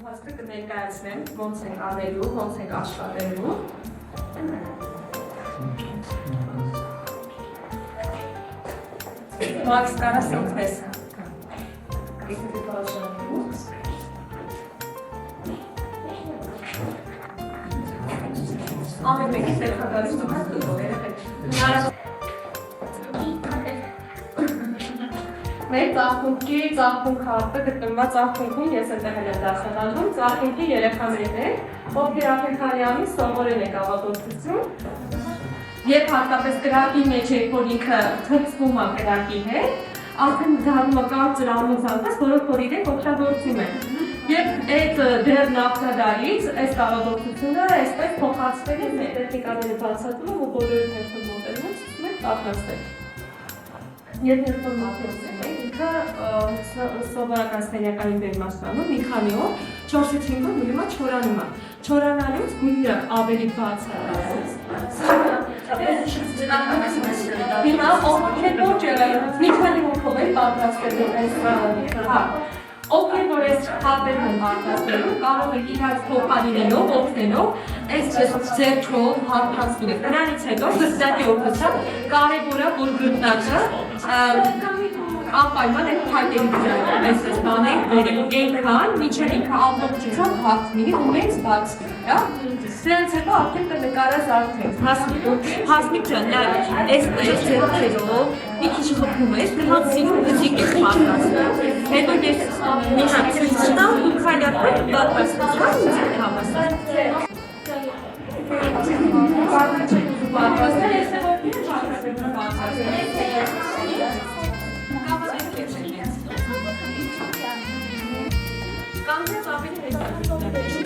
ընթացքը կներկայացնեմ ոնց ենք անելու, ոնց ենք աշխատելու։ Մաքս կարաս ինքնես։ Ամեն մեկի սերխագարիստում հատ կգով Մեր ծաղկունք հարտը գտնվում է ծաղկունքում, ես այդտեղ եմ դասավանդում, ծաղկունքի երեխաներն են, ովքեր Აფրիկայանի սովորել եք ավանդություն, երբ հատկապես կրակի մեջ եք, որ ինքը թրծվում է կրակի հետ, արդեն դառնում է կարճ ջրամուզանքս, որոնք որ իրենք օգտագործում են։ Երբ այդ դեռ նախնադարից այս ավանդությունը այսպես փոխանցվել է, մեր տեխնիկաները բացատրում ու բոլորը ներքո մոտենում են, ցույց են պատրաստել։ Երբ ներքո մոտեցնում են, ինքը սովորական սենյակային վերմաստանում մի քանի օր 4-5 օր մնում է չորանում է։ Չորանալուց գույնը ավելի բաց է դարձել։ Հիմա ովքեր որ ջրային մի քանի օր է պատրաստել այս Ովքեր որ այս հատերն են պատրաստելու, կարող է իրաց փոխարինելով, օգնելով, այս ձեռքով հարթացնել։ Դրանից հետո զսպտի օգնությամբ կարևոր է, որ գռնակը անպայման այդ փակերի վրա այսպես բանենք վերելու այնքան, մինչև ինքը ամբողջությամբ հաղթնի ու մեծ բացվի, հա։ Սրանց հետո արդեն կնկարած արդեն Հասմիկ ջան, այս ձեռքերով մի քիչ խփում ես, դրանց զինք ես պատրաստում։ Հետո ես մի հատ ցույց տամ ու քայլակը պատրաստում եմ հավասար։ Պատրաստել ես Կանցած ավելի հետաքրքիր է։